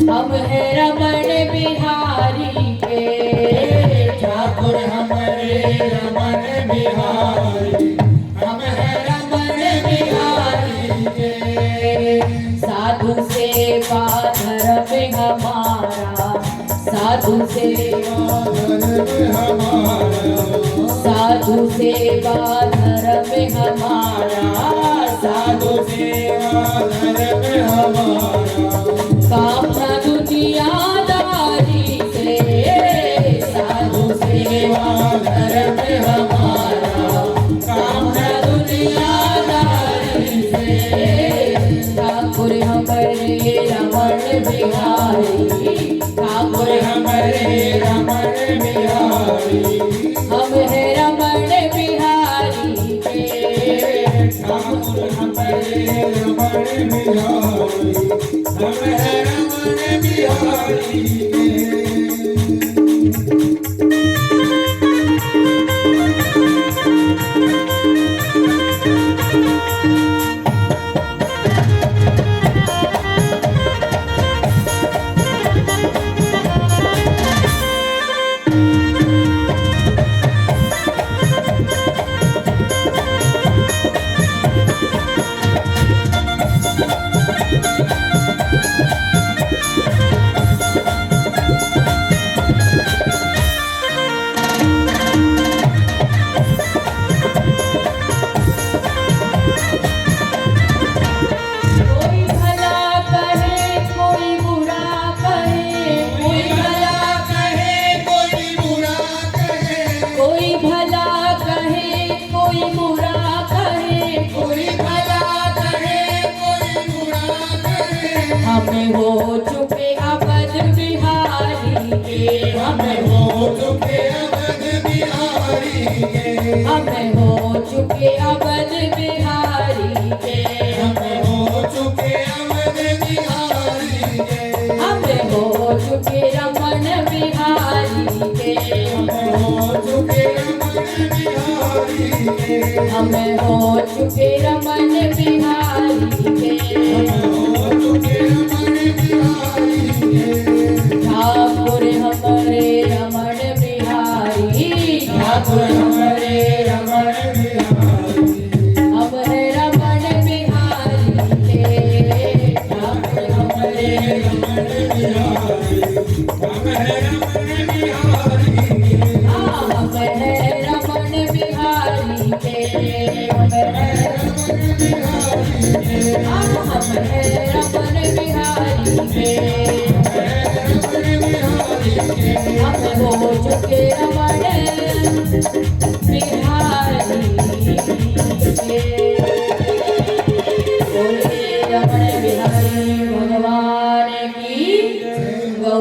हम है रमण बिहारी के ठाकुर हमारे रमण बिहारी, हम है रमण बिहारी के। साधु सेवा धर्म हमारा, साधु सेवा धर्म हमारा, साधु सेवा धर्म हमारा, साधु सेवा धर्म हमारा। कामना दुनियादारी से साधु सेवा धर्म हमारा, कामना दुनियादारी से ठाकुर हमारे रमण बिहारी, ठाकुर हमारे रमण बिहारी, हम है रमण बिहारी के ठाकुर हमारे रमण बिहारी, हम है रमण बिहारी के। कोई भला कहे कोई बुरा कहे, कोई भला कहे कोई बुरा कहे, कोई भला कहे कोई बुरा कहे, कोई भला कहे कोई बुरा कहे। हमें हो चुके अवध बिहारी के, हमें हो चुके अवध बिहारी के, हमें हो चुके अवध बिहारी के, हमें हो चुके अवध बिहारी के, हमें हो चुके रमण बिहारी के, हमें हो चुके रमण बिहारी के, हमें हो चुके रमण बिहारी के हो चुके रमण बिहारी के। ठाकुर हमारे रमण बिहारी, ठाकुर हमारे रमण बिहारी, हम है रमण बिहारी के ठाकुर हमारे रमण बिहारी, हम है रमण बिहारी के। हम है रमण बिहारी के, हम है रमण बिहारी के, हम है रमण बिहारी के, रमण बिहारी के। हम हो चुके रमण बिहारी के। बोले रमण बिहारी भगवान की, गौ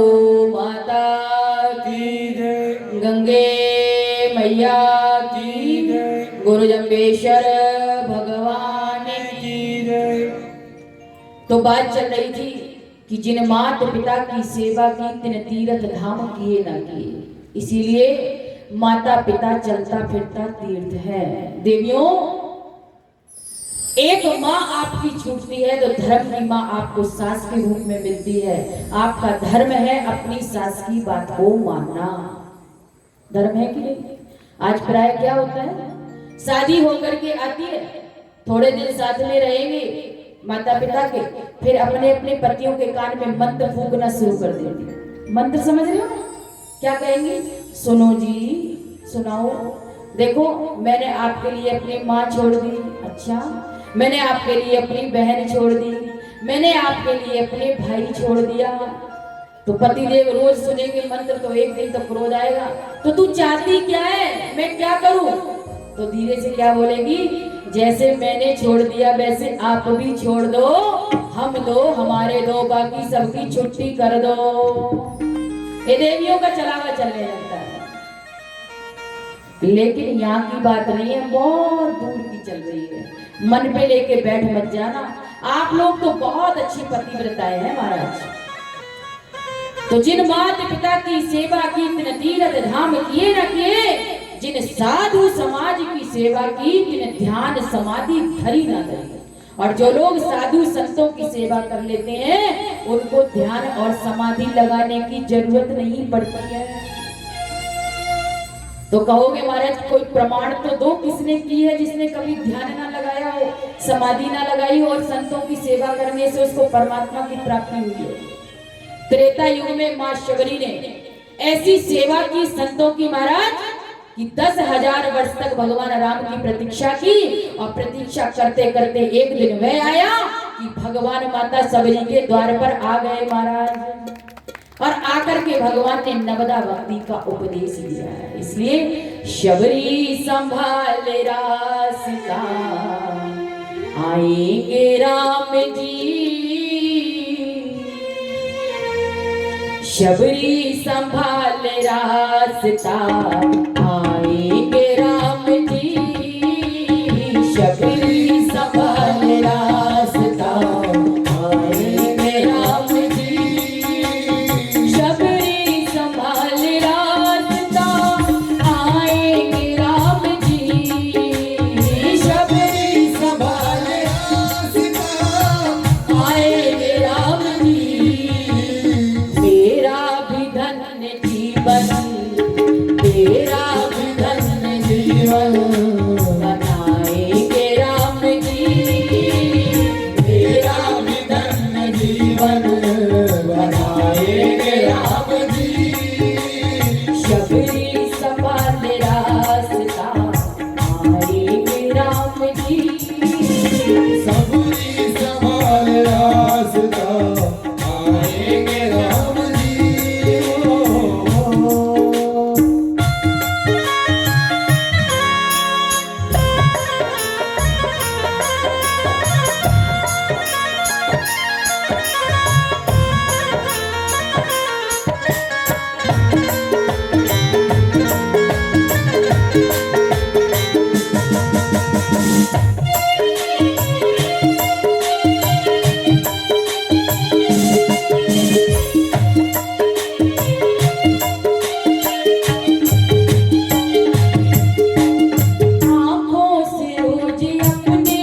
माता की जय, गंगे मैया की, गुरु जम्बेश्वर भगवान की। की जय। तो बात चल रही थी कि जिन माता पिता की सेवा की तिन तीर्थ धाम किए ना किए, इसीलिए माता पिता चलता फिरता तीर्थ है। देवियों, एक माँ आपकी छूटती है तो धर्म की माँ आपको सास के रूप में मिलती है। आपका धर्म है अपनी सास की बात को मानना। धर्म है कि नहीं? आज प्राय क्या होता है, शादी होकर के आती है, थोड़े दिन साथ में रहेंगे माता पिता के, फिर अपने अपने पतियों के कान में मंत्र फूकना शुरू कर देती। मंत्र समझ रहे हो? क्या कहेंगे? सुनो जी, सुनाओ, देखो मैंने आपके लिए अपनी माँ छोड़ दी, अच्छा मैंने आपके लिए अपनी बहन छोड़ दी, मैंने आपके लिए अपने भाई छोड़ दिया। तो पतिदेव रोज सुनेंगे मंत्र तो एक दिन तो क्रोध आएगा, तो तू चाहती क्या है, मैं क्या करूं? तो धीरे से क्या बोलेगी? जैसे मैंने छोड़ दिया वैसे आप भी छोड़ दो, हम दो हमारे दो, बाकी सबकी छुट्टी कर दो। ये देवियों का चलावा चलने लगता है। लेकिन यहाँ की बात नहीं है, बहुत दूर की चल रही है। मन पे लेके बैठ मत जाना। आप लोग तो बहुत अच्छी पतिव्रताएं हैं महाराज। तो जिन माता पिता की सेवा की, तिन तीर्थ धाम किए न किए, जिन साधु समाज की सेवा की, तिन ध्यान समाधि धरी न धरी। और जो लोग साधु संतों की सेवा कर लेते हैं उनको ध्यान और समाधि लगाने की जरूरत नहीं पड़ती है। तो कहोगे महाराज कोई प्रमाण तो दो, किसने की है जिसने कभी ध्यान ना लगाया हो, समाधि ना लगाई हो और संतों की सेवा करने से उसको परमात्मा की प्राप्ति हुई हो। त्रेता युग में मां शबरी ने ऐसी सेवा की संतों की महाराज कि 10,000 वर्ष तक भगवान राम की प्रतीक्षा की, और प्रतीक्षा करते करते एक दिन वह आया कि भगवान माता शबरी के द्वार पर आ गए महाराज, और आकर के भगवान ने नवदा भक्ति का उपदेश दिया है। इसलिए शबरी संभाल रास्ता, आएंगे राम जी, शबरी संभाल रास्ता, आएंगे राम जी, शबरी संभाल रास्ता, आएंगे राम जी, शबरी संभाल रास्ता, आएंगे राम जी, शबरी संभाल रास्ता, आएंगे राम जी। तेरा भी धन्य जीवन, तेरा भी धन्य जीवन, बनाएंगे राम जी, तेरा भी धन्य जीवन, बनाएंगे राम जी, शबरी संभाल रास्ता, आएंगे राम जी, सबरी संभाल रास्ता, आएंगे राम जी। आँखों से रोज अपने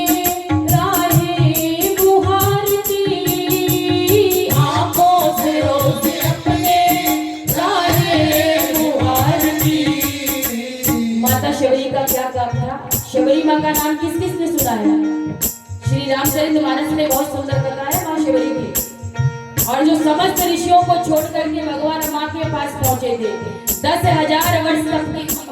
राहें बुहारती, आँखों से रोज अपने राहें बुहारती। माता शबरी का क्या काम था? शबरी माँ का नाम किस किस ने सुना है? श्री रामचरितमानस में बहुत सुंदर बताया माँ शबरी की। और जो समस्त ऋषियों को छोड़ करके भगवान माँ के पास पहुंचे थे, 10,000 वर्ष तक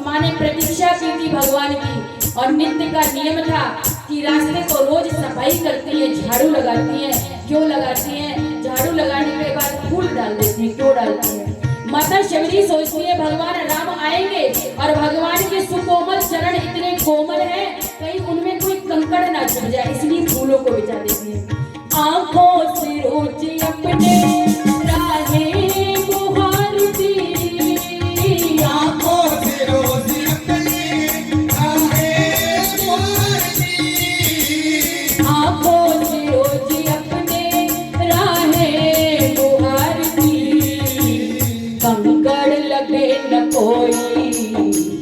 माँ ने प्रतीक्षा की थी भगवान की, और नित्य का नियम था कि रास्ते को रोज सफाई करती है, झाड़ू लगाती है। क्यों लगाती है? झाड़ू लगाने के बाद फूल डाल देती है। क्यों डालती है? माता शबरी सोचती है भगवान राम आएंगे और भगवान के सुकोमल चरण इतने कोमल हैं, कहीं उनमें कोई कंकड़ ना चुभ जाए, इसलिए फूलों को बिछा देती है। आँखों से रोज अपने राहें बुहारती, आँखों से रोज अपने राहें बुहारती, आँखों से रोज अपने राहें बुहारती। कंकड़ लगे न कोई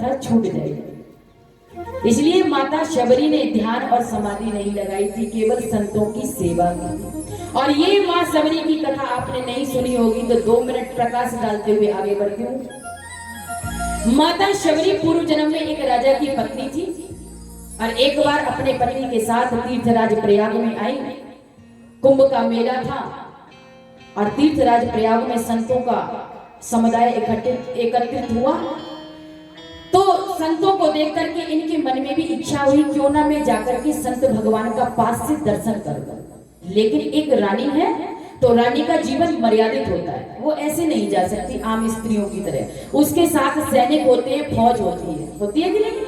पत्थर छूट जाएगा। इसलिए माता शबरी ने ध्यान और समाधि नहीं लगाई थी, केवल संतों की सेवा की थी। और ये माँ शबरी की कथा आपने नहीं सुनी होगी तो 2 मिनट प्रकाश डालते हुए आगे बढ़ती हूँ। माता शबरी पूर्व जन्म में एक राजा की पत्नी थी और एक बार अपने पति के साथ तीर्थराज प्रयाग में आई। कुंभ का मेला था और तीर्थराज प्रयाग में संतों का समुदाय एकत्रित हुआ। तो संतों को देख करके इनके मन में भी इच्छा हुई क्यों ना मैं जाकर के संत भगवान का पास से दर्शन करूं। लेकिन एक रानी है तो रानी का जीवन मर्यादित होता है, वो ऐसे नहीं जा सकती आम स्त्रियों की तरह। उसके साथ सैनिक होते हैं, फौज होती है कि नहीं?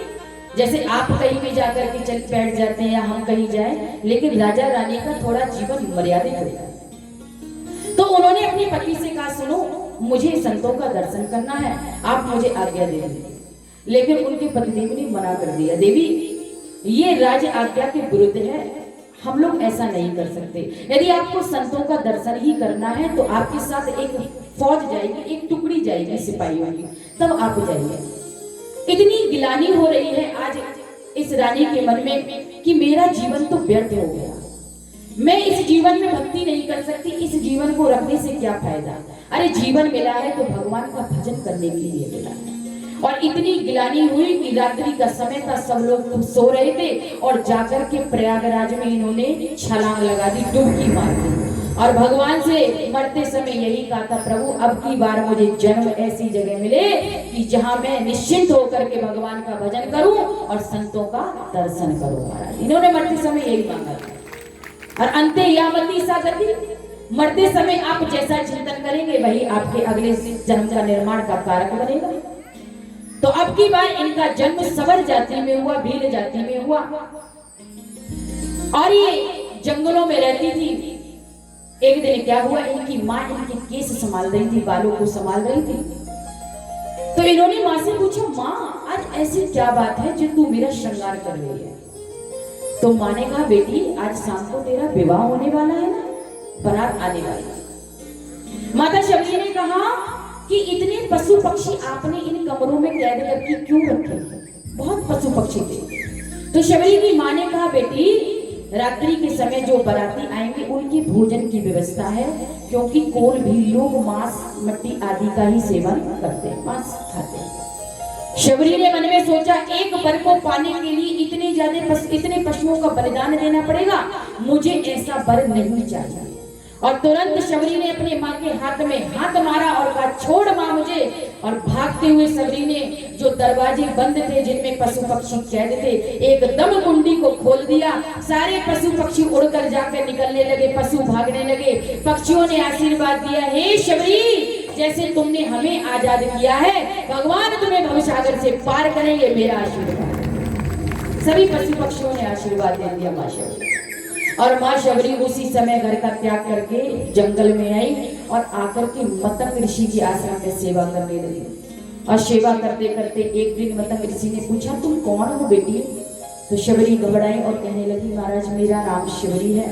जैसे आप कहीं भी जाकर के चल बैठ जाते हैं या हम कहीं जाएं, लेकिन राजा रानी का थोड़ा जीवन मर्यादित होता है। तो उन्होंने अपने पति से कहा सुनो मुझे संतों का दर्शन करना है, आप मुझे आज्ञा दे दीजिए। लेकिन उनके पतिदेव ने मना कर दिया, देवी ये राज आज्ञा के विरुद्ध है, हम लोग ऐसा नहीं कर सकते। यदि आपको संतों का दर्शन ही करना है तो आपके साथ एक फौज जाएगी, एक टुकड़ी जाएगी सिपाहियों की, तब आप जाइए। इतनी गिलानी हो रही है आज इस रानी के मन में कि मेरा जीवन तो व्यर्थ हो गया, मैं इस जीवन में भक्ति नहीं कर सकती, इस जीवन को रखने से क्या फायदा। अरे जीवन मिला है तो भगवान का भजन करने के लिए मिला है। और इतनी गिलानी हुई कि रात्रि का समय था, सब लोग सो रहे थे और जाकर के प्रयागराज में इन्होंने छलांग लगा दी, डुबकी मार दी और भगवान से मरते समय यही कहा था, प्रभु अब की बार मुझे जन्म ऐसी जगह मिले कि जहां मैं निश्चिंत होकर के भगवान का भजन करूं और संतों का दर्शन करूं। महाराज इन्होंने मरते समय यही मांगा था। और अंते यावती सा गति, मरते समय आप जैसा चिंतन करेंगे वही आपके अगले जन्म का निर्माण का कारक बनेगा। तो अब की बार इनका जन्म सवर जाति में हुआ, भील जाति में हुआ और ये जंगलों में रहती थी। एक दिन क्या हुआ, इनकी माँ इनके केस संभाल रही थी, बालों को संभाल रही थी। तो इन्होंने माँ से पूछा, माँ आज ऐसी क्या बात है जो तू मेरा श्रृंगार कर रही है? तो माँ ने कहा, बेटी आज शाम को तेरा विवाह होने वाला है ना, बारात आने वाली है। माता शबरी ने कहा कि इतने पशु पक्षी आपने इन कमरों में कैद करके क्यों रखे? बहुत पशु पक्षी थे। तो शबरी की माँ ने कहा, बेटी रात्रि के समय जो बाराती आएंगे उनकी भोजन की व्यवस्था है, क्योंकि कोल भी लोग मांस मट्टी आदि का ही सेवन करते हैं, मांस खाते हैं। शबरी ने मन में सोचा, एक वर को पाने के लिए इतने पशुओं का बलिदान देना पड़ेगा, मुझे ऐसा वर नहीं चाहिए। और तुरंत शबरी ने अपने माँ के हाथ में हाथ मारा और कहा, छोड़ माँ मुझे। और भागते हुए शबरी ने जो दरवाजे बंद थे जिनमें पशु पक्षी कैद थे, एकदम कुंडी को खोल दिया। सारे पशु पक्षी उड़कर जाकर निकलने लगे, पशु भागने लगे। पक्षियों ने आशीर्वाद दिया, हे शबरी जैसे तुमने हमें आजाद किया है, भगवान तुम्हें भवसागर से पार करेंगे, मेरा आशीर्वाद। सभी पशु पक्षियों ने आशीर्वाद दे दिया माँ शबरी। और माँ शबरी उसी समय घर का त्याग करके जंगल में आई और आकर के मतंग ऋषि की आश्रम में सेवा करने लगी। और सेवा करते करते एक दिन मतंग ऋषि ने पूछा, तुम कौन हो बेटी? तो शबरी घबराई और कहने लगी, महाराज मेरा नाम शबरी है,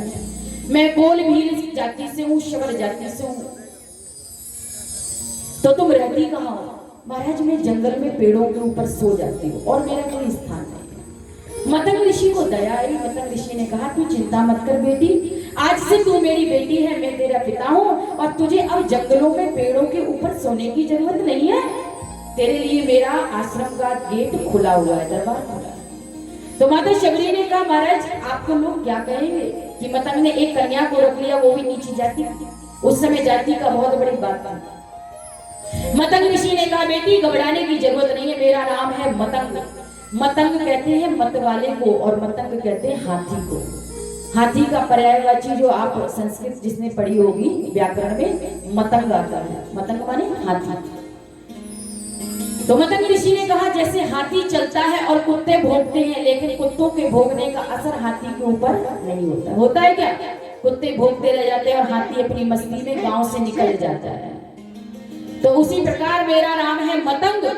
मैं कोल भील जाति से हूँ, शबर जाति से हूँ। तो तुम रहती कहाँ हो? महाराज मैं जंगल में पेड़ों के ऊपर सो जाती हूँ और मेरा कोई स्थान नहीं। मतंग ऋषि को दया आई। मतंग ऋषि ने कहा, तू चिंता मत कर बेटी, आज से तू मेरी बेटी है, मैं तेरा पिता हूँ और तुझे अब जंगलों में पेड़ों के ऊपर सोने की जरूरत नहीं है। तेरे लिए मेरा आश्रम का गेट खुला हुआ है, दरबार खुला है। तो माता शबरी ने कहा, महाराज आपको लोग क्या कहेंगे कि मतंग ने एक कन्या को रख लिया, वो भी नीची जाति। उस समय जाति का बहुत बड़ी बात थी। मतंग ऋषि ने कहा, बेटी घबराने की जरूरत नहीं है, मेरा नाम है मतंग। मतंग कहते हैं मत वाले को और मतंग कहते हैं हाथी को। हाथी का पर्यायवाची जो आप संस्कृत जिसने पढ़ी होगी व्याकरण में, मतंग आता है। मतंग माने हाथी। तो मतंग ऋषि ने कहा, जैसे हाथी चलता है और कुत्ते भोंकते हैं, लेकिन कुत्तों के भोंकने का असर हाथी के ऊपर नहीं होता। होता है क्या? कुत्ते भोंकते रह जाते हैं और हाथी अपनी मस्ती में गांव से निकल जाता है। तो उसी प्रकार मेरा नाम है मतंग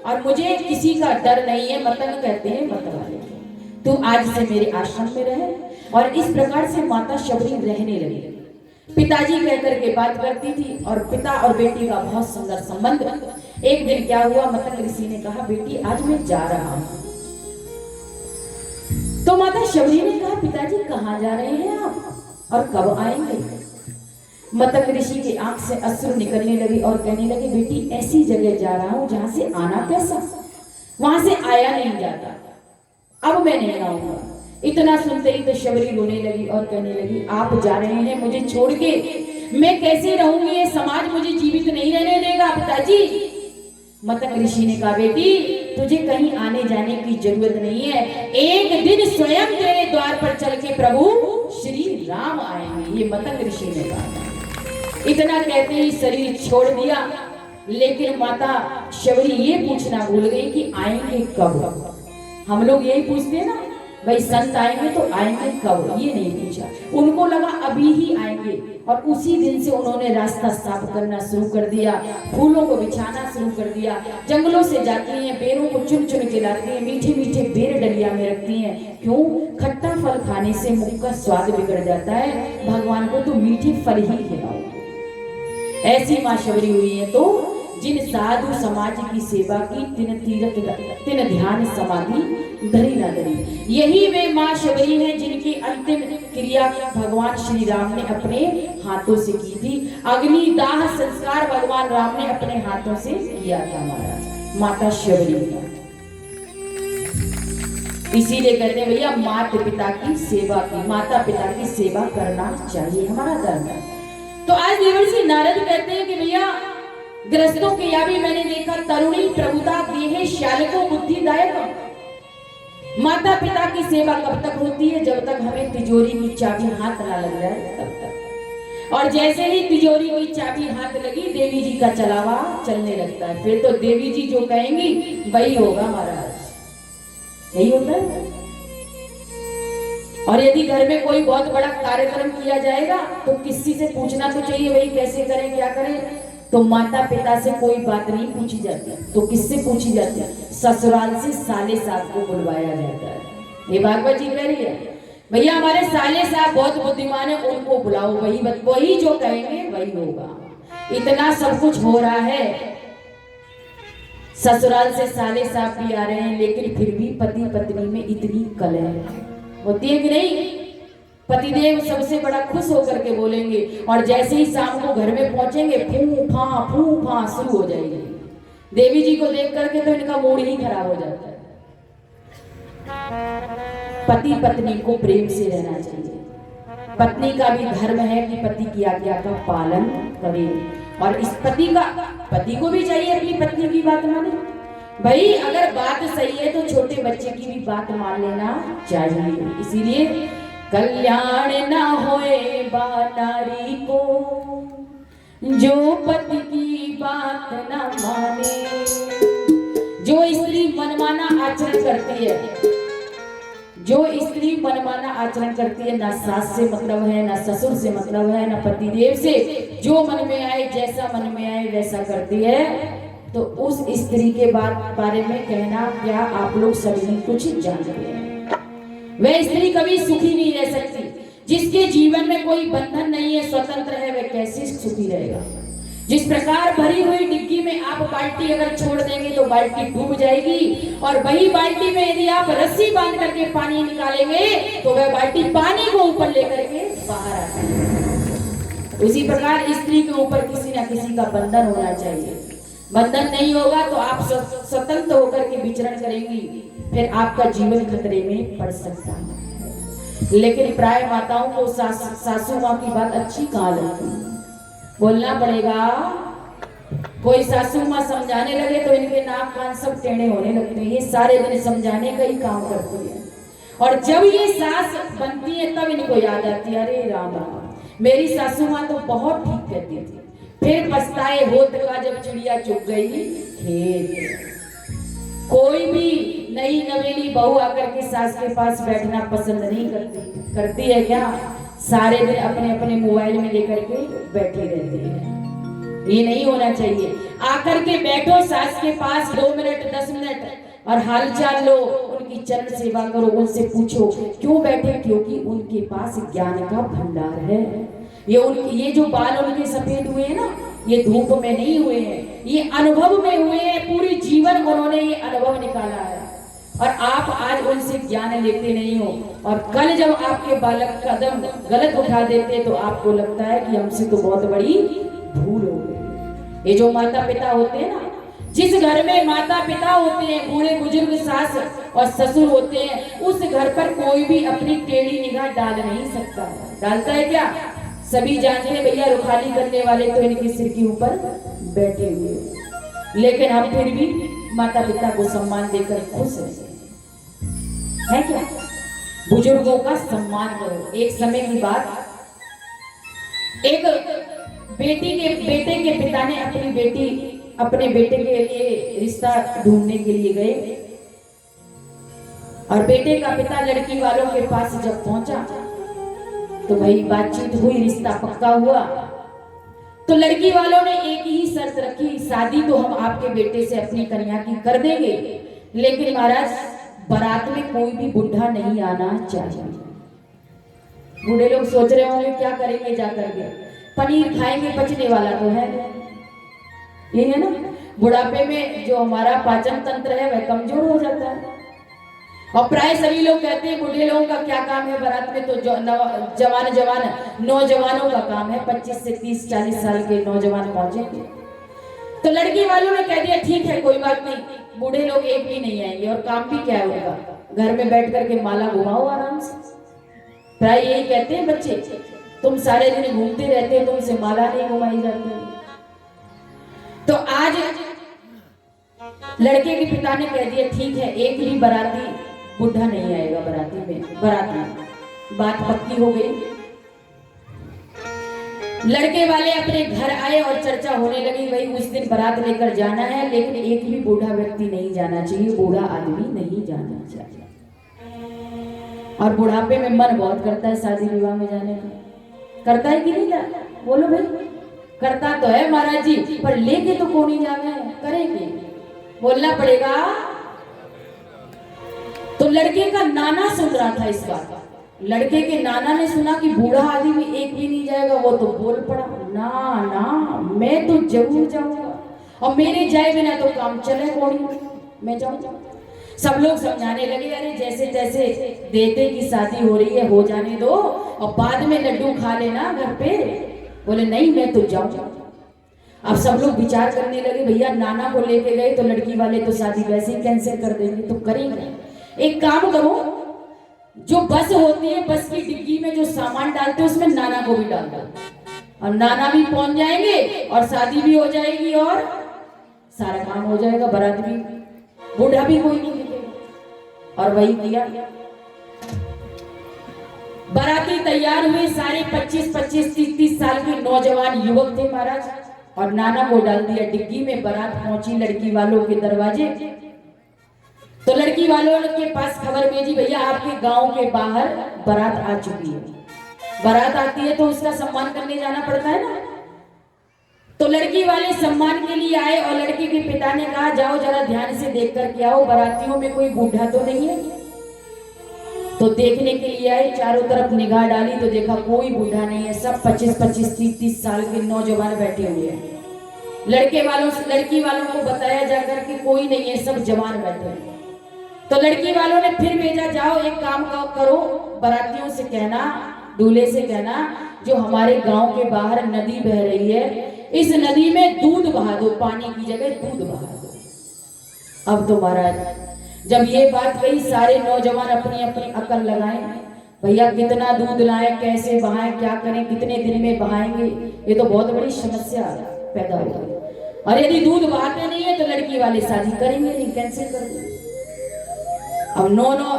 और मुझे किसी का डर नहीं है। मतंग कहते हैं मत वाले। तू आज से मेरे आश्रम में रहे। और इस प्रकार से माता शबरी रहने लगी। पिताजी कहकर के बात करती थी और पिता और बेटी का बहुत सुंदर संबंध। एक दिन क्या हुआ, मतंग ऋषि ने कहा बेटी आज मैं जा रहा हूं। तो माता शबरी ने कहा पिताजी कहाँ जा रहे हैं आप और कब आएंगे? मतंग ऋषि की आंख से अश्रु निकलने लगे और कहने लगे बेटी ऐसी जगह जा रहा हूं जहां से आना कैसा, वहां से आया नहीं जाता, अब मैं नहीं आऊंगा। इतना सुनते ही तो शबरी रोने लगी और कहने लगी आप जा रहे हैं मुझे छोड़ के, मैं कैसे रहूंगी, ये समाज मुझे जीवित नहीं रहने देगा पिताजी। मतंग ऋषि ने कहा बेटी तुझे कहीं आने जाने की जरूरत नहीं है, एक दिन स्वयं तेरे द्वार पर चल के प्रभु श्री राम आएंगे, ये मतंग ऋषि ने कहा। इतना कहते ही शरीर छोड़ दिया, लेकिन माता शबरी ये पूछना भूल गई कि आएंगे कब। हम लोग यही पूछते हैं ना भाई संत आएंगे तो आएंगे कब, ये नहीं पूछा। उनको लगा अभी ही आएंगे और उसी दिन से उन्होंने रास्ता साफ करना शुरू कर दिया, फूलों को बिछाना शुरू कर दिया, जंगलों से जाती हैं, बेरों को चुन चुन के लाती हैं, मीठे मीठे बेर डलिया में रखती हैं। क्यों? खट्टा फल खाने से मुख का स्वाद बिगड़ जाता है, भगवान को तो मीठे फल ही खिलाओ। ऐसी माँ शबरी हुई है तो जिन साधु समाज की सेवा की तिन तीरथ तिन ध्यान समाधि धरी न धरी, यही वे माँ शबरी है जिनकी अंतिम क्रिया भगवान श्री राम ने अपने हाथों से की थी। अग्निदाह संस्कार भगवान राम ने अपने हाथों से किया था महाराज, माता शबरी का। इसीलिए कहते हैं भैया माता पिता की सेवा की, माता पिता की सेवा करना चाहिए, हमारा धर्म है। तो आज देवर्षि नारद कहते हैं कि भैया ग्रस्तों के या भी मैंने देखा तरुणी प्रभुता देहे श्यालको बुद्धिदायक। माता पिता की सेवा कब तक होती है? जब तक हमें तिजोरी की चाबी हाथ ना लग जाए तब तक। और जैसे ही तिजोरी की चाबी हाथ लगी देवी जी का चलावा चलने लगता है, फिर तो देवी जी जो कहेंगी वही होगा महाराज, यही होता है। और यदि घर में कोई बहुत बड़ा कार्यक्रम किया जाएगा तो किसी से पूछना तो चाहिए भाई कैसे करें क्या करें, तो माता पिता से कोई बात नहीं पूछी जाती, तो किससे पूछी जाती है? ससुराल से साले साहब को बुलवाया जाता है। ये भागवत जी कह रही है भैया हमारे साले साहब बहुत बुद्धिमान है, उनको बुलाओ, वही जो कहेंगे वही होगा। इतना सब कुछ हो रहा है, ससुराल से साले साहब भी आ रहे हैं, लेकिन फिर भी पति पत्नी में इतनी कलह होती है कि नहीं? पतिदेव सबसे बड़ा खुश होकर के बोलेंगे और जैसे ही शाम को घर में पहुंचेंगे फू फा शुरू हो जाएगी। देवी जी को देख करके तो इनका मूड ही खराब हो जाता है। पति पत्नी को प्रेम से रहना चाहिए, पत्नी का भी धर्म है कि पति की आज्ञा का पालन करे, और इस पति को भी चाहिए अपनी पत्नी की बात माने। भाई अगर बात सही है तो छोटे बच्चे की भी बात मान लेना चाहिए। इसीलिए कल्याण न होए बा नारी को जो पति की बात न माने। जो स्त्री मनमाना आचरण करती है, जो स्त्री मनमाना आचरण करती है, ना सास से मतलब है, ना ससुर से मतलब है, ना पतिदेव से, जो मन में आए जैसा मन में आए वैसा करती है, तो उस स्त्री के बारे में कहना क्या आप लोग सभी कुछ जानते हैं। वह स्त्री कभी सुखी नहीं रह सकती। जिसके जीवन में कोई बंधन नहीं है, स्वतंत्र है, वह कैसे सुखी रहेगा? जिस प्रकार भरी हुई डिग्गी में आप बाल्टी अगर छोड़ देंगे तो बाल्टी डूब जाएगी, और वही बाल्टी में यदि आप रस्सी बांध करके पानी निकालेंगे तो वह बाल्टी पानी को ऊपर लेकर के बाहर आ जाएगी। उसी प्रकार स्त्री के ऊपर किसी न किसी का बंधन होना चाहिए। बंधन नहीं होगा तो आप स्वतंत्र होकर के विचरण करेंगी, फिर आपका जीवन खतरे में पड़ सकता है। लेकिन प्राय माताओं को सासू माँ की बात अच्छी कहाँ लगती, बोलना पड़ेगा। कोई सासू माँ समझाने लगे तो इनके नाक कान सब टेढ़े होने लगते हैं, ये सारे दिन समझाने का ही काम करती है। और जब ये सास बनती है तब इनको याद आती है, अरे राम राम मेरी सासू माँ तो बहुत ठीक कहती थी। फिर पछताए होत का जब चिड़िया चुग गई खेत। कोई भी नई नवेली बहू आकर के सास के पास बैठना पसंद नहीं करती है क्या? सारे दिन अपने अपने मोबाइल में लेकर के बैठी रहती है। ये नहीं होना चाहिए। आकर के बैठो सास के पास 2 मिनट 10 मिनट और हालचाल लो, उनकी चरण सेवा करो, उनसे पूछो क्यों बैठे, क्योंकि उनके पास ज्ञान का भंडार है। ये जो बाल उनके सफेद हुए हैं ना, ये धूप में नहीं हुए हैं, ये अनुभव में हुए हैं। पूरी जीवन उन्होंने ये अनुभव निकाला है और आप आज उनसे ज्ञान लेते नहीं हो। और कल जब आपके बालक कदम गलत उठा देते तो आपको लगता है कि हमसे तो बहुत बड़ी भूल हो गई। ये जो माता पिता होते हैं ना, जिस घर में माता पिता होते हैं, बूढ़े बुजुर्ग सास और ससुर होते हैं, उस घर पर कोई भी अपनी टेढ़ी निगाह डाल नहीं सकता। डालता है क्या? सभी जानते हैं भैया, रुखाली करने वाले तो इनके सिर के ऊपर बैठे हुए हैं। लेकिन हम फिर भी माता पिता को सम्मान देकर खुश है क्या? बुजुर्गों का सम्मान करो। एक समय की बात, एक बेटे के पिता ने अपने बेटे के लिए रिश्ता ढूंढने के लिए गए और बेटे का पिता लड़की वालों के पास जब पहुंचा तो भाई बातचीत हुई, रिश्ता पक्का हुआ। तो लड़की वालों ने एक ही शर्त रखी, शादी तो हम आपके बेटे से अपनी कन्या की कर देंगे, लेकिन महाराज बारात में कोई भी बुढ़ा नहीं आना चाहिए। बूढ़े लोग सोच रहे होंगे क्या करेंगे जाकर के, पनीर खाएंगे, बचने वाला तो है ये है ना। बुढ़ापे में जो हमारा पाचन तंत्र है वह कमजोर हो जाता है। और प्राय सभी लोग कहते हैं बूढ़े लोगों का क्या काम है बारात में, तो जवान नौजवानों का काम है। 25 से 30-40 साल के नौजवान पहुंचेंगे। तो लड़की वालों ने कह दिया ठीक है कोई बात नहीं, बूढ़े लोग एक भी नहीं आएंगे। और काम भी क्या होगा, घर में बैठ करके माला घुमाओ आराम से। प्राय यही कहते हैं बच्चे, तुम सारे दिन घूमते रहते हो, तुमसे माला नहीं घुमाई जाती। तो आज लड़के के पिता ने कह दिया ठीक है, एक भी बाराती बुढ़ा नहीं आएगा बारात में। बात पक्की हो गई। लड़के वाले अपने घर आए और चर्चा होने लगी, भाई उस दिन बारात लेकर जाना है, लेकिन एक भी बूढ़ा व्यक्ति नहीं जाना चाहिए, बूढ़ा आदमी नहीं जाना चाहिए। और बुढ़ापे में मन बहुत करता है शादी विवाह में जाने का, करता है कि नहीं जाता? बोलो भाई, करता तो है महाराज जी, पर लेके तो कौन ही जावे, करेंगे, बोलना पड़ेगा। तो लड़के का नाना सुन रहा था इस बात। लड़के के नाना ने सुना कि बूढ़ा आदमी एक भी नहीं जाएगा, वो तो बोल पड़ा, ना मैं तो जरूर जाऊंगा, और मेरे जाए बिना तो काम चले कौन, मैं जाऊंगा। सब लोग समझाने लगे, अरे जैसे जैसे देते की शादी हो रही है हो जाने दो, और बाद में लड्डू खा लेना घर पे। बोले नहीं मैं तो जाऊंगा। अब सब लोग विचार करने लगे, भैया नाना को लेके गए तो लड़की वाले तो शादी वैसे ही कैंसिल कर देंगे, तो करेंगे। एक काम करो, जो बस होती है, बस की डिग्गी में जो सामान डालते हैं उसमें नाना को भी डाल दो, और नाना भी पहुंच जाएंगे और शादी भी हो जाएगी और सारा काम हो जाएगा, बारात भी, बूढ़ा भी कोई नहीं दिखेगा। और वही किया। बाराती तैयार हुए, सारे 25-25, 30-30 साल के नौजवान युवक थे महाराज, और नाना को डाल दिया डिग्गी में। बारात पहुंची लड़की वालों के दरवाजे, तो लड़की वालों के पास खबर भेजी, भैया आपके गांव के बाहर बारात आ चुकी है। बारात आती है तो उसका सम्मान करने जाना पड़ता है ना। तो लड़की वाले सम्मान के लिए आए, और लड़के के पिता ने कहा जाओ जरा ध्यान से देख कर के आओ, बारातियों में कोई बूढ़ा तो नहीं है। तो देखने के लिए आए, चारों तरफ निगाह डाली तो देखा कोई बूढ़ा नहीं है, सब 25-25, 30-30 साल के नौजवान बैठे हुए हैं। लड़की वालों को बताया जाकर कि कोई नहीं है, सब जवान बैठे हैं। तो लड़की वालों ने फिर भेजा, जाओ एक काम करो, बारातियों से कहना, दूल्हे से कहना, जो हमारे गांव के बाहर नदी बह रही है, इस नदी में दूध बहा दो, पानी की जगह दूध बहा दो। अब तो महाराज जब ये बात कही, सारे नौजवान अपनी अपनी अकल लगाए, भैया कितना दूध लाएं, कैसे बहाएं, क्या करें, कितने दिन में बहाएंगे, ये तो बहुत बड़ी समस्या पैदा हो गई। और यदि दूध बहाते नहीं है तो लड़की वाले शादी करेंगे नहीं, कैंसिल कर देंगे। अब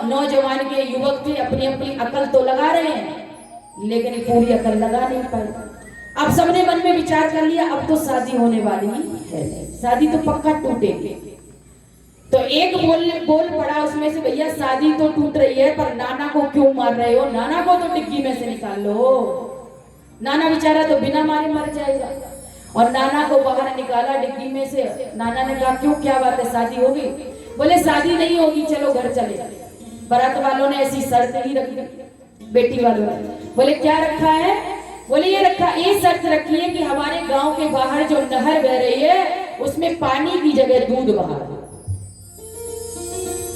नौजवान के युवक थे, अपनी अपनी अकल तो लगा रहे हैं, लेकिन पूरी अकल लगा नहीं पाए। अब सबने मन में विचार कर लिया, अब तो शादी होने वाली है, शादी तो पक्का टूटेगी। तो एक बोल पड़ा उसमें से, भैया शादी तो टूट रही है, पर नाना को क्यों मार रहे हो, नाना को तो डिग्गी में से निकाल लो। नाना बेचारा तो बिना मारे मर जाएगा। और नाना को बाहर निकाला डिग्गी में से। नाना ने कहा क्यों, क्या बात है, शादी होगी? बोले शादी नहीं होगी, चलो घर चले। बारात वालों ने ऐसी शर्त ही रखी, बेटी वालों ने बोले क्या रखा है, बोले ये शर्त रखी है कि हमारे गांव के बाहर जो नहर बह रही है उसमें पानी की जगह दूध बहा दो।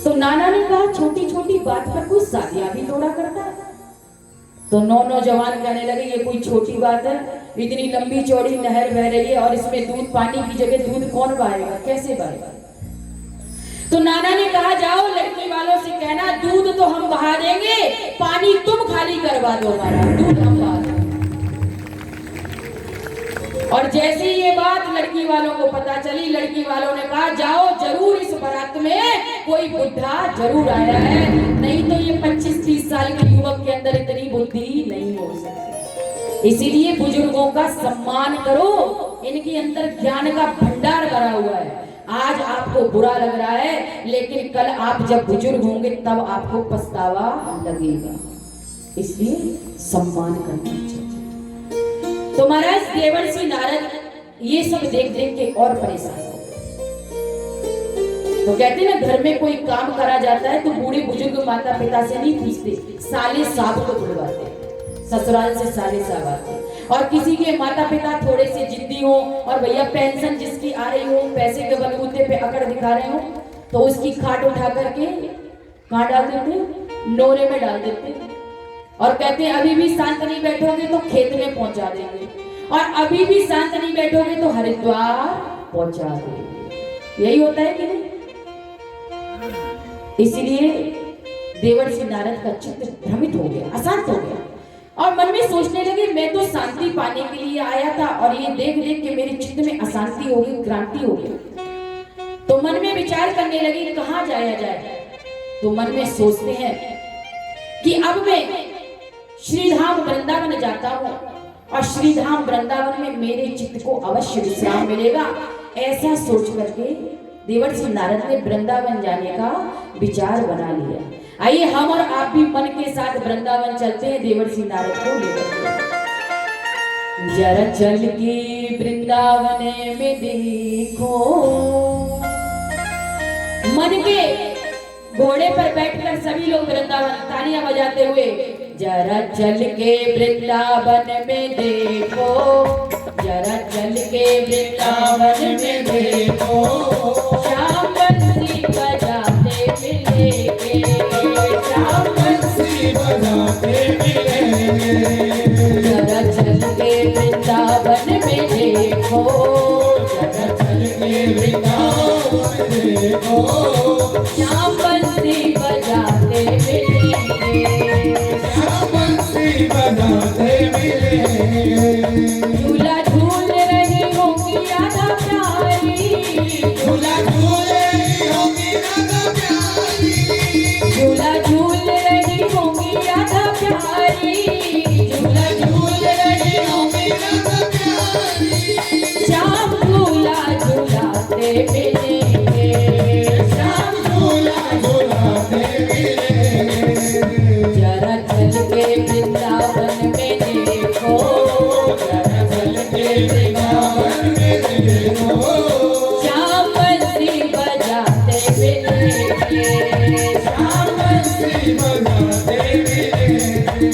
तो नाना ने कहा छोटी छोटी बात पर कोई शादियां भी तोड़ा करता है। तो नौजवान कहने लगे ये कोई छोटी बात है, इतनी लंबी चौड़ी नहर बह रही है और इसमें दूध, पानी की जगह दूध कौन बहाएगा, कैसे बहाएगा। तो नाना ने कहा जाओ लड़की वालों से कहना दूध तो हम बहा देंगे, पानी तुम खाली करवा दो, हमारा दूध हम बहा देंगे। और जैसे ही ये बात लड़की वालों को पता चली, लड़की वालों ने कहा जाओ जरूर इस बारात में कोई बुढ़ा जरूर आया है, नहीं तो ये 25-30 साल के युवक के अंदर इतनी बुद्धि नहीं हो सकती। इसीलिए बुजुर्गों का सम्मान करो, इनके अंदर ज्ञान का भंडार भरा हुआ है। आज आपको बुरा लग रहा है लेकिन कल आप जब बुजुर्ग होंगे तब आपको पछतावा लगेगा, इसलिए सम्मान करना चाहिए। तो महाराज देवर्षि नारद ये सब देख देख के और परेशान हो गए। तो कहते ना घर में कोई काम करा जाता है तो बूढ़े बुजुर्ग माता पिता से नहीं पूछते, साले साहब को बुलवाते, ससुराल से साले साहब आते। और किसी के माता पिता थोड़े से जिद्दी हो और भैया पेंशन जिसकी आ रही हो, पैसे के बलबूते पे अकड़ दिखा रहे हो, तो उसकी खाट उठा करके कहाँ डाल देते, नोरे में डाल देते। और कहते हैं अभी भी शांत नहीं बैठोगे तो खेत में पहुंचा देंगे, और अभी भी शांत नहीं बैठोगे तो हरिद्वार पहुंचा देंगे। यही होता है कि नहीं। इसीलिए देवर्षि नारद का चित्त भ्रमित हो गया, अशांत हो गया और मन में सोचने लगे मैं तो शांति पाने के लिए आया था और ये देख देख के मेरे चित्त में अशांति हो गई, क्रांति हो गई। तो मन में विचार करने लगे कहां जाया जाए। तो मन में सोचते हैं कि अब मैं श्रीधाम वृंदावन जाता हूँ और श्रीधाम वृंदावन में मेरे चित्त को अवश्य विश्राम मिलेगा। ऐसा सोच करके देवर्षि नारद ने वृंदावन जाने का विचार बना लिया। आइए हम और आप भी मन के साथ वृंदावन चलते हैं देवर्षि नारद को लेकर। जरा चल के वृंदावन में देखो, मन के घोड़े पर बैठकर सभी लोग वृंदावन तालियां बजाते हुए जरा चल के वृंदावन में देखो, जरा चल के वृंदावन में देखो, श्याम बंसी बजाते मिलेंगे, श्याम बंसी बजाते मिलेंगे। जरा चल के वृंदावन में देखो, जरा चल के वृंदावन में देखो, श्याम बंसी बजाते मिलेंगे, श्याम बंसी बजाते मिलेंगे। झूला झूल रही होगी राधा प्यारी, झूला झूल रही होगी राधा प्यारी, झूला झूल रही होगी राधा प्यारी, झूला झूल रही होगी राधा प्यारी। श्याम झूला झूलाते मिलेंगे, श्याम झूला झूलाते मिलेंगे। जरा चल के वृंदावन में देखो, जरा चल के वृंदावन में देखो, श्याम बंसी बजाते मिलेंगे, श्याम बंसी बजाते मिलेंगे।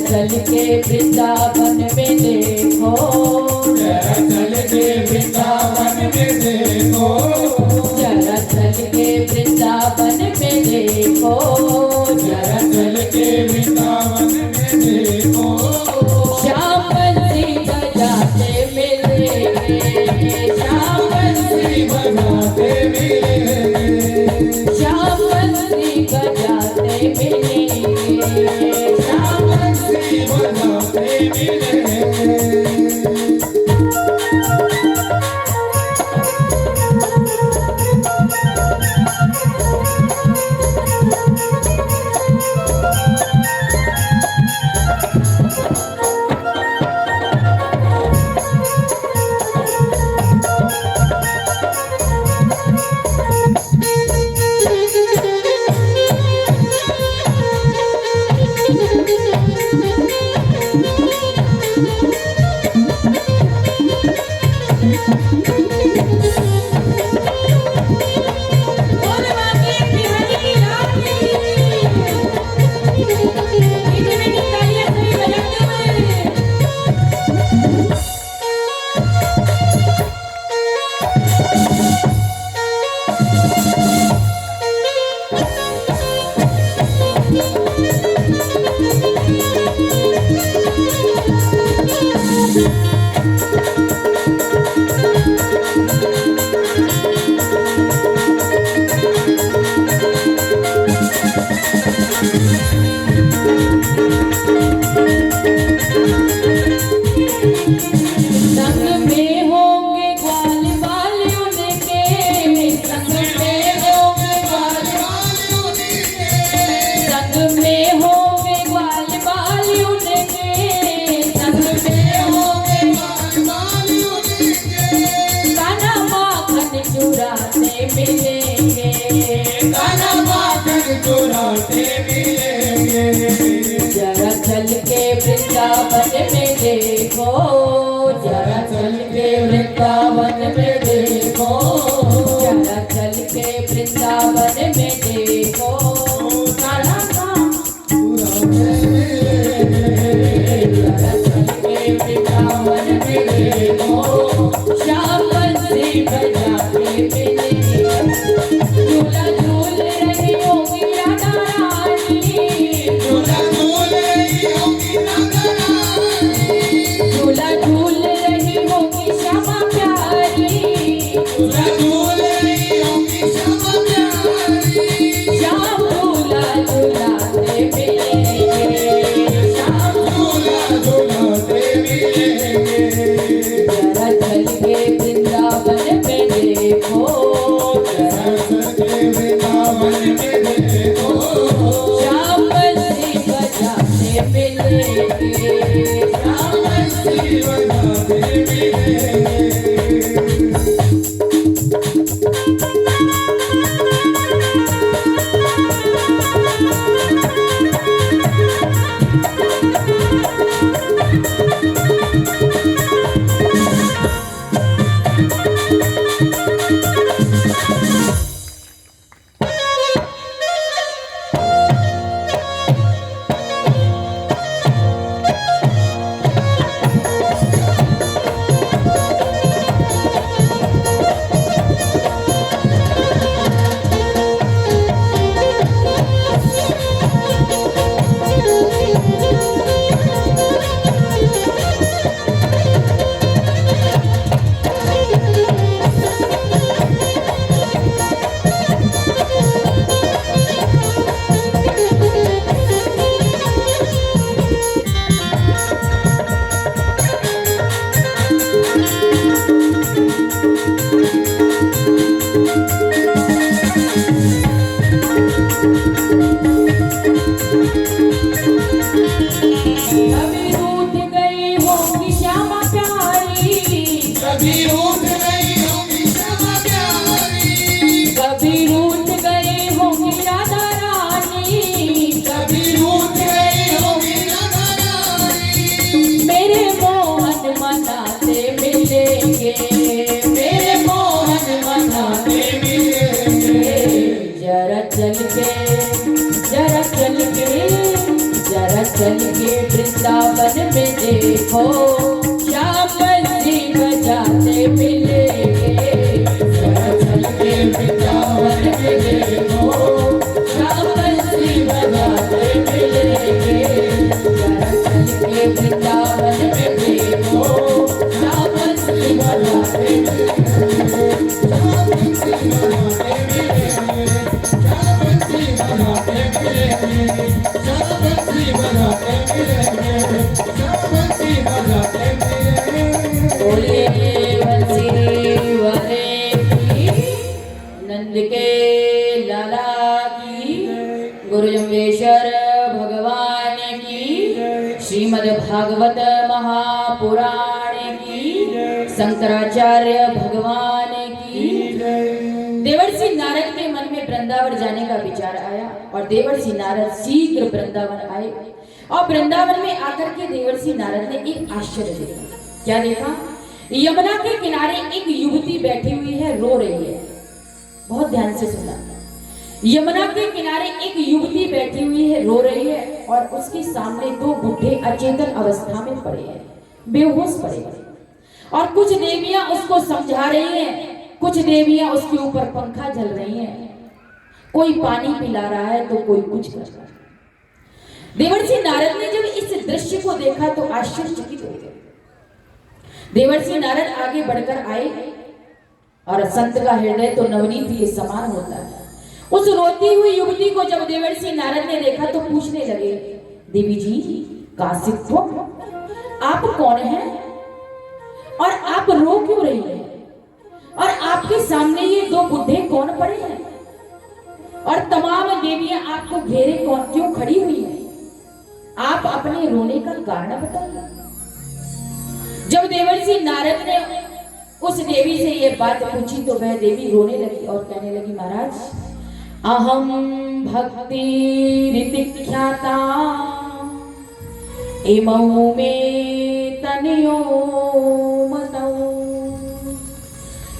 चल के वृंदावन में देखो, जरा चल के वृंदावन में देखो, जरा चल के वृंदावन में देखो, जरा चल के वृंदावन में देखो। श्याम बंसी बजाते मिलेंगे, श्याम बंसी बजाते मिलेंगे, श्याम बंसी बजाते मिलेंगे, श्याम बंसी बजाते मिलेंगे। चुराते मिलेंगे। जरा चल के वृंदावन में देखो, जरा चल के वृंदावन में देखो, जरा चल के वृंदावन में देखो, काला काम चुराते मिलेंगे। जरा चल के वृंदावन में देखो, श्याम बंसी बजाते मिलेंगे, झूला झूल रही होगी राधा रानी, झूला झूल रही होगी राधा रानी, झूला झूल रही होगी श्यामा प्यारी, झूला झूल रही होगी श्यामा प्यारी। श्याम झूला झूलाते मिलेंगे, श्याम झूला झूलाते मिलेंगे। जरा चल के वृंदावन में देखो, जरा चल के वृंदावन में देखो, श्याम बंसी बजाते मिलेंगे, श्याम बंसी बजाते मिलेंगे। कभी रूठ गई होगी श्यामा प्यारी, कभी रूठ गई होगी श्यामा प्यारी, कभी रूठ गई होगी राधा रानी, कभी रूठ गई होगी राधा रानी। मेरे मोहन मनाते मिलेंगे, मेरे मोहन मनाते मिलेंगे। जरा चल के, जरा चल के, जरा चल के वृंदावन में देखो श्याम बंसी बजाते मिलेंगे। जरा चल के वृंदावन में देखो श्याम बंसी बजाते मिलेंगे। जरा चल के वृंदावन में देखो श्याम बंसी बजाते बोलिए बंसी वाले की, नंद के लाला की, गुरु जम्बेश्वर भगवान की, श्रीमद् भागवत महापुराण की, शंकराचार्य भगवान की। देवर्षि नारद के मन में वृंदावन जाने का विचार आया और देवर्षि नारद शीघ्र वृंदावन आए। और वृंदावन में आकर के देवर्षि नारद ने एक आश्चर्य देखा। क्या देखा? यमुना के किनारे एक युवती बैठी हुई है, रो रही है। बहुत ध्यान से सुना। यमुना के किनारे एक युवती बैठी हुई है, रो रही है और उसके सामने दो बूढ़े अचेतन अवस्था में पड़े हैं, बेहोश पड़े हैं। और कुछ देवियां उसको समझा रही हैं, कुछ देवियां उसके ऊपर पंखा झल रही हैं। कोई पानी पिला रहा है तो कोई कुछ कर रहा है। देवर्षि नारद ने जब इस दृश्य को देखा तो आश्चर्यचकित हो गए। देवर्षि नारद आगे बढ़कर आए और संत का हृदय तो नवनीत के समान होता है। उस रोती हुई युवती को जब देवर्षि नारद ने देखा तो पूछने लगे, देवी जी काशित्व, आप कौन हैं और आप रो क्यों रही हैं? और आपके सामने ये दो बुढ़े कौन पड़े हैं? और तमाम देवियां आपको घेरे कौन क्यों खड़ी हुई हैं? आप अपने रोने का कारण बताइए। जब देवर्षि नारद ने उस देवी से ये बात पूछी तो वह देवी रोने लगी और कहने लगी, महाराज अहम भक्ति ऋतिख्याता इमौ में तनयो मतौ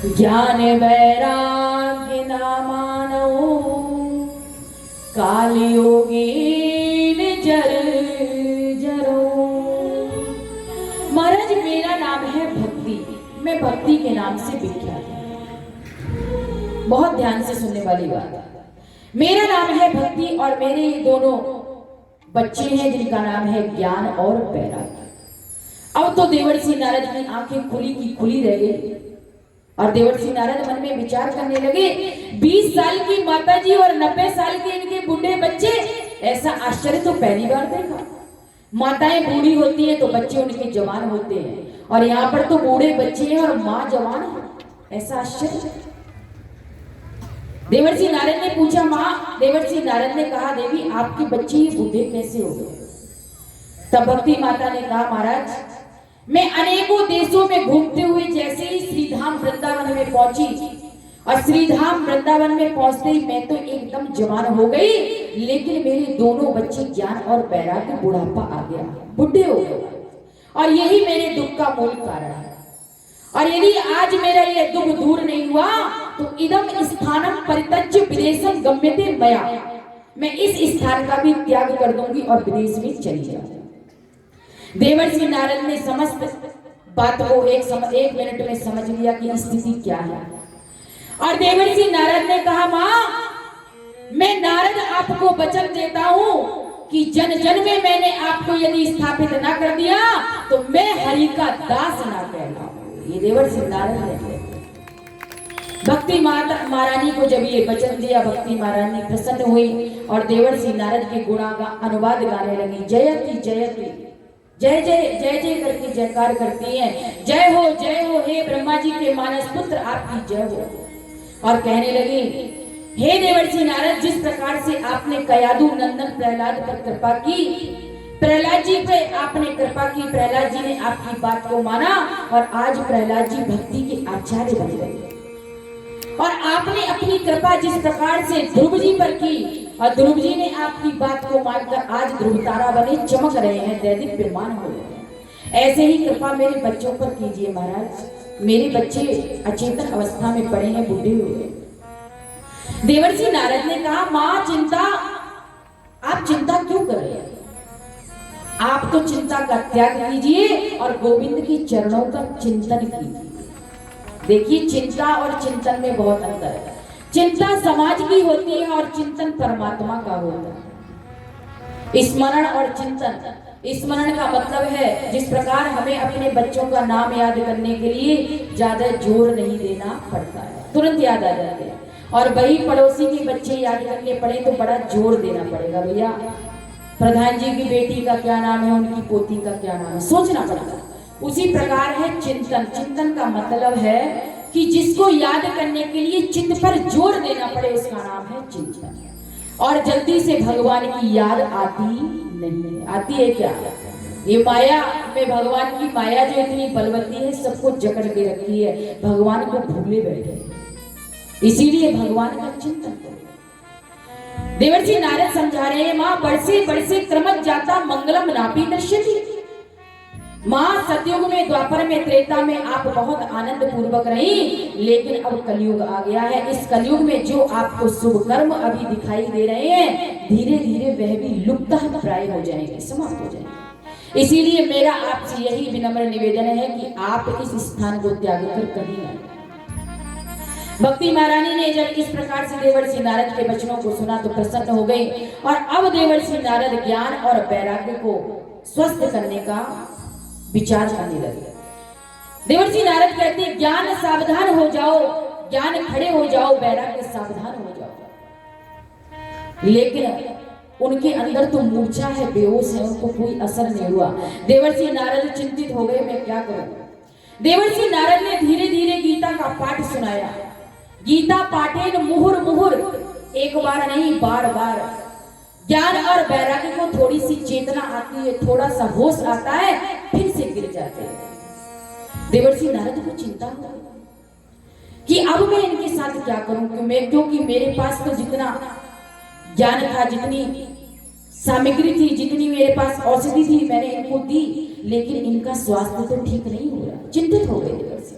ज्ञान वैराग्य नामानो काल योगीन जर जरो। महाराज मेरा नाम है भक्ति, मैं भक्ति के नाम से विख्यात हूं। बहुत ध्यान से सुनने वाली बात है। मेरा नाम है भक्ति और मेरे ये दोनों बच्चे हैं जिनका नाम है ज्ञान और वैराग्य। अब तो देवर्षि नारद की आंखें खुली की खुली रह गई और देवर्षि नारद मन में विचार करने लगे, 20 साल की माताजी और 90 साल के इनके बूढ़े बच्चे, ऐसा आश्चर्य तो पहली बार देखा। माताएं बूढ़ी होती हैं तो बच्चे उनके जवान होते हैं और यहाँ पर तो बूढ़े बच्चे हैं और माँ जवान है, ऐसा आश्चर्य। देवर्षि नारद ने पूछा, माँ? देवर्षि नारद ने कहा, देवी आपके बच्चे ये बूढ़े कैसे हो गए? तब भक्ति माता ने कहा, महाराज मैं अनेकों देशों में घूमते हुए जैसे ही श्रीधाम वृंदावन में पहुंची और श्रीधाम वृंदावन में पहुंचते ही मैं तो एकदम जवान हो गई, लेकिन मेरे दोनों बच्चे ज्ञान और वैराग्य बुढ़ापा आ गया, बुढ़े हो गए और यही मेरे दुख का मूल कारण है। और यदि आज मेरा ये दुख दूर नहीं हुआ तो इदम स्थानम परित्यज्य विदेशं गम्यते मया, मैं इस स्थान का भी त्याग कर दूंगी और विदेश में चली जाऊंगी। देवर्षि नारद ने समस्त बात को एक मिनट में समझ लिया कि स्थिति क्या है। और देवर्षि नारद ने कहा, माँ मैं नारद आपको वचन देता हूं कि जन जन में मैंने आपको यदि स्थापित ना कर दिया तो मैं हरि का दास ना कहलाऊं। ये देवर्षि नारद ने भक्ति माता महारानी को जब ये वचन दिया, भक्ति महारानी प्रसन्न हुई और देवर्षि नारद के गुणा का अनुवाद गाने लगी। जयति जयति, जय जय जय जय करके जयकार करती हैं, जय हो हे ब्रह्मा जी के मानस पुत्र आपकी जय हो। और कहने लगी, हे देवर्षि नारद, जिस प्रकार से आपने कयादु नंदन प्रहलाद पर कृपा की, प्रहलाद जी पे आपने कृपा की, प्रहलाद जी ने आपकी बात को माना और आज प्रहलाद जी भक्ति के आचार्य बन गए। और आपने अपनी कृपा जिस प्रकार से ध्रुव जी पर की और ध्रुव जी ने आपकी बात को मानकर आज ध्रुव तारा बने चमक रहे हैं, दैदिप्यमान हो रहे हैं, ऐसे ही कृपा मेरे बच्चों पर कीजिए महाराज। मेरे बच्चे अचेतन अवस्था में पड़े हैं, बूढ़े हुए। देवर्षि नारद ने कहा, माँ चिंता, आप चिंता क्यों कर रहे हैं? आप तो चिंता का त्याग कीजिए और गोविंद के चरणों का चिंतन कीजिए। देखिए, चिंता और चिंतन में बहुत अंतर है। चिंता समाज की होती है और चिंतन परमात्मा का होता है। स्मरण और चिंतन, स्मरण का मतलब है जिस प्रकार हमें अपने बच्चों का नाम याद करने के लिए ज्यादा जोर नहीं देना पड़ता है, तुरंत याद आ जाते हैं। और वही पड़ोसी के बच्चे याद करने पड़े तो बड़ा जोर देना पड़ेगा। भैया, प्रधान जी की बेटी का क्या नाम है, उनकी पोती का क्या नाम है, सोचना पड़ता है। उसी प्रकार है चिंतन। चिंतन का मतलब है कि जिसको याद करने के लिए चित्त पर जोर देना पड़े, उसका नाम है चिंतन। और जल्दी से भगवान की याद आती नहीं है। आती है क्या? ये माया में भगवान की माया जो इतनी बलवती है, सबको जकड़ के रखी है, भगवान को भूले बैठे। इसीलिए भगवान का चिंतन करो। देवर्षि नारद समझा रहे हैं, मां बरसे बरसे क्रमत जाता मंगलम नापी दृश्यति। मां सतयुग में, द्वापर में, त्रेता में आप बहुत आनंद पूर्वक रही, लेकिन अब कलयुग आ गया है। इस कलयुग में जो आपको शुभ कर्म अभी दिखाई दे रहे हैं, धीरे धीरे वह भी लुप्त प्राय हो जाएंगे, समाप्त हो जाएंगे। इसीलिए मेरा आपसे यही विनम्र निवेदन है कि आप इस स्थान को त्याग कर कहीं न। भक्ति महारानी ने जब इस प्रकार से देवर्षि नारद के वचनों को सुना तो प्रसन्न हो गई, और अब देवर्षि नारद ज्ञान और वैराग्य को स्वस्थ करने का विचार करने लगे। देवर्षि नारद कहते हैं, ज्ञान सावधान हो जाओ, ज्ञान खड़े हो जाओ, वैराग्य सावधान हो जाओ। लेकिन उनके अंदर तो मूर्छा है, बेहोश है, उनको कोई असर नहीं हुआ। देवर्षि नारद चिंतित हो गए, मैं क्या करूं। देवर्षि नारद ने धीरे धीरे गीता का पाठ सुनाया। गीता पाठेन मुहुर मुहुर, एक बार नहीं बार बार। ज्ञान और वैराग्य को थोड़ी सी चेतना आती है, थोड़ा सा होश आता है, फिर से गिर जाते हैं। देवर्षि नारद को चिंता हो कि अब मैं इनके साथ क्या करूं, क्योंकि मेरे पास तो जितना ज्ञान था, जितनी सामग्री थी, जितनी मेरे पास औषधि थी, मैंने इनको दी, लेकिन इनका स्वास्थ्य तो ठीक नहीं हो रहा। चिंतित हो गए देवर्षि।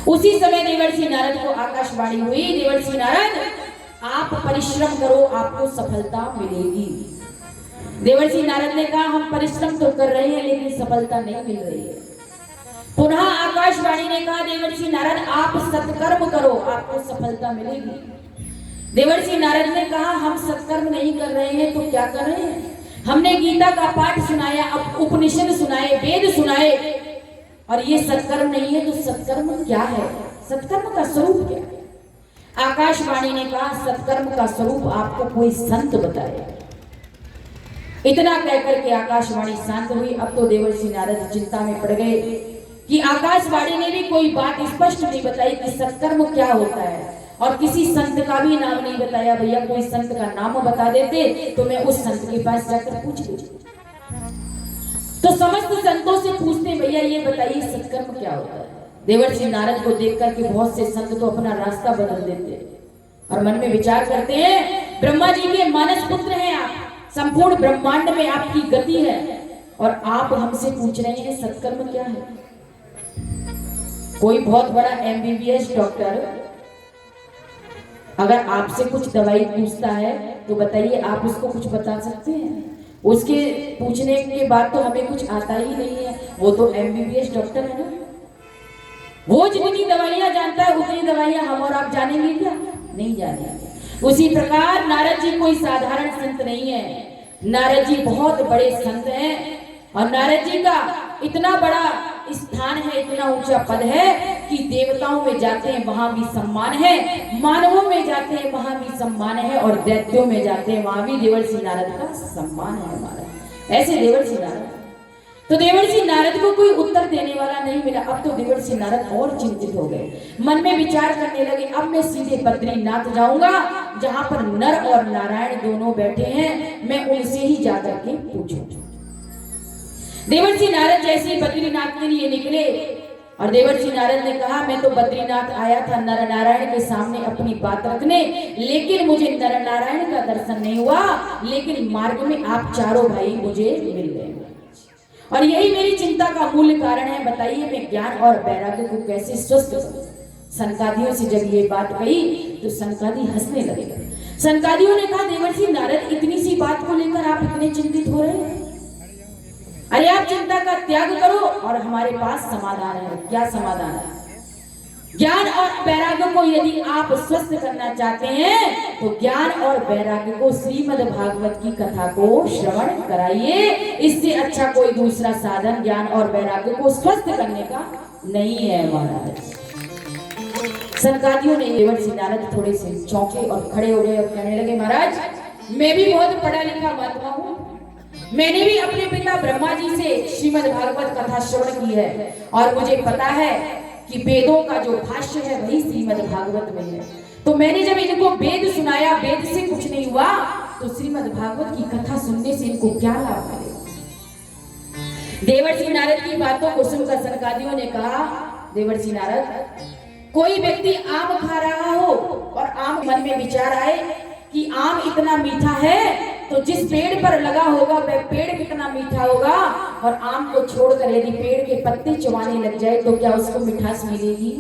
उसी समय देवर्षि नारद को आकाशवाणी हुई, देवर्षि नारद आप परिश्रम करो, आपको सफलता मिलेगी। देवर्षि नारद ने कहा, हम परिश्रम तो कर रहे हैं लेकिन सफलता नहीं मिल रही है। पुनः आकाशवाणी ने कहा, देवर्षि नारद आप सत्कर्म करो, आपको सफलता मिलेगी। देवर्षि नारद ने कहा, हम सत्कर्म नहीं कर रहे हैं तो क्या कर रहे हैं, हमने गीता का पाठ सुनाया, अब उपनिषद सुनाए, वेद सुनाए, और ये सत्कर्म नहीं है तो सत्कर्म क्या है, सत्कर्म का स्वरूप क्या है। आकाशवाणी ने कहा, सत्कर्म का स्वरूप आपको कोई संत बताए। इतना कहकर के आकाशवाणी शांत हुई। अब तो देवर्षि नारद चिंता में पड़ गए कि आकाशवाणी ने भी कोई बात स्पष्ट नहीं बताई कि सत्कर्म क्या होता है, और किसी संत का भी नाम नहीं बताया। भैया कोई संत का नाम बता देते तो मैं उस संत के पास जाकर पूछ लेती। तो समस्त संतों से पूछते, भैया ये बताइए सत्कर्म क्या होता है। देवर्षि नारद को देख करके बहुत से संत तो अपना रास्ता बदल देते और मन में विचार करते हैं, ब्रह्मा जी के मानस पुत्र हैं आप, संपूर्ण ब्रह्मांड में आपकी गति है, और आप हमसे पूछ रहे हैं सत्कर्म क्या है। कोई बहुत बड़ा MBBS डॉक्टर अगर आपसे कुछ दवाई पूछता है तो बताइए आप उसको कुछ बता सकते हैं? उसके पूछने के बाद तो हमें कुछ आता ही नहीं है। वो तो MBBS डॉक्टर है ना, वो जितनी दवाइयां जानता है उतनी दवाइयां हम और आप जानेंगे क्या? नहीं जानेंगे। उसी प्रकार नारद जी कोई साधारण संत नहीं है, नारद जी बहुत बड़े संत हैं, और नारद जी का इतना बड़ा स्थान है, इतना ऊंचा पद है कि देवताओं में जाते हैं वहां भी सम्मान है, मानवों में जाते हैं वहां भी सम्मान है, और दैत्यों में जाते हैं वहां भी देवर्षि नारद का सम्मान है हमारा। ऐसे देवर्षि नारद। तो देवर्षि नारद को कोई उत्तर देने वाला नहीं मिला। अब तो देवर्षि नारद और चिंतित हो गए, मन में विचार करने लगे, अब मैं सीधे बद्रीनाथ जाऊंगा, जहां पर नर और नारायण दोनों बैठे हैं, मैं उनसे ही जाकर के पूछूं। देवर्षि नारद जैसे ही बद्रीनाथ के लिए निकले, और देवर्षि नारद ने कहा, मैं तो बद्रीनाथ आया था नर नारायण के सामने अपनी बात रखने, लेकिन मुझे नर नारायण का दर्शन नहीं हुआ, लेकिन मार्ग में आप चारों भाई मुझे मिल गए, और यही मेरी चिंता का मूल कारण है। बताइए मैं ज्ञान और वैराग्य को कैसे स्वस्थ करूं। सनकादियों से जब ये बात कही तो सनकादि हंसने लगे। सनकादियों ने कहा, देवर्षि नारद इतनी सी बात को लेकर आप इतने चिंतित हो रहे हैं? अरे आप चिंता का त्याग करो और हमारे पास समाधान है। क्या समाधान है? ज्ञान और वैराग्य को यदि आप स्वस्थ करना चाहते हैं तो ज्ञान और वैराग्य को श्रीमद् भागवत की कथा को श्रवण कराइए। इससे अच्छा कोई दूसरा साधन ज्ञान और वैराग्य को स्वस्थ करने का नहीं है महाराज। सनकादियों ने देवर्षि नारद थोड़े से चौंके और खड़े हो गए और कहने लगे, महाराज मैं भी बहुत पढ़ा लिखा महात्मा हूँ, मैंने भी अपने पिता ब्रह्मा जी से श्रीमद् भागवत कथा श्रवण की है और मुझे पता है कि वेदों का जो भाष्य है वही श्रीमद् भागवत में है। तो मैंने जब इनको वेद सुनाया, वेद से कुछ नहीं हुआ, तो श्रीमद् भागवत की कथा सुनने से इनको क्या लाभ मिलेगा? देवर्षि नारद की बातों को सुनकर सनकादियों ने कहा, देवर्षि नारद, कोई व्यक्ति आम खा रहा हो और आम मन में विचार आए कि आम इतना मीठा है, तो जिस पेड़ पर लगा होगा वह पेड़ कितना मीठा होगा, और आम को छोड़कर यदि पेड़ के पत्ते चबाने लग जाए तो क्या उसको मिठास मिलेगी?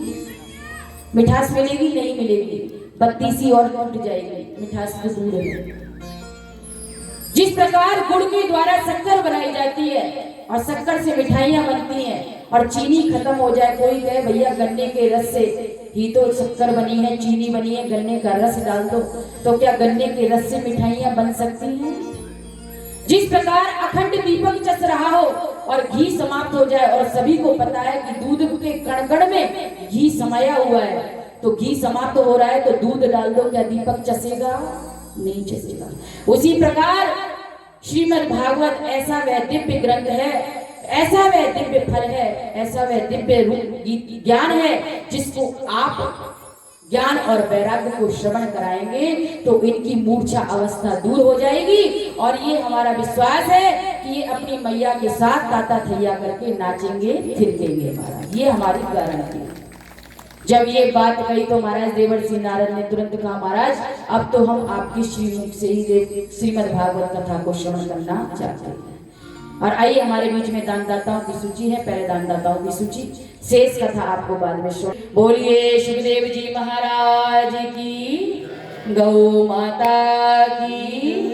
मिठास मिलेगी? नहीं मिलेगी, पत्ती सी और टूट जाएगी, मिठास तो दूर है। जिस प्रकार गुड़ के द्वारा शक्कर बनाई जाती है और शक्कर से मिठाइयां बनती हैं और चीनी खत्म हो जाए, कोई कहे भैया गन्ने के रस से ही तो शक्कर बनी है, चीनी बनी है, गन्ने का रस डाल दो, तो क्या गन्ने के रस से मिठाइयां बन सकती हैं? जिस प्रकार अखंड दीपक चस रहा हो और घी समाप्त हो जाए और सभी को पता है कि दूध के कण-कण में घी समाया हुआ है, तो घी समाप्त हो रहा है तो दूध डाल दो, क्या दीपक चसेगा? नहीं चसेगा। उसी प्रकार श्रीमद् भागवत ऐसा वह दिव्य ग्रंथ है, ऐसा वह दिव्य फल है, ऐसा वह दिव्य रूप ज्ञान है, जिसको आप ज्ञान और वैराग्य को श्रवण कराएंगे तो इनकी मूर्छा अवस्था दूर हो जाएगी। और ये हमारा विश्वास है कि ये अपनी मैया के साथ ताता थैया करके नाचेंगे फिरकेंगे महाराज, ये हमारी गारंटी है। जब ये बात कही तो महाराज देवर्षि नारद ने तुरंत कहा, महाराज अब तो हम आपकी श्रीमुख से ही श्रीमद् भागवत कथा को श्रवण करना चाहते हैं। और आइए हमारे बीच में दानदाताओं की सूची है, पहले दानदाताओं की सूची, शेष कथा आपको बाद में श्रवण। बोलिए सुखदेव जी महाराज की, गौ माता की।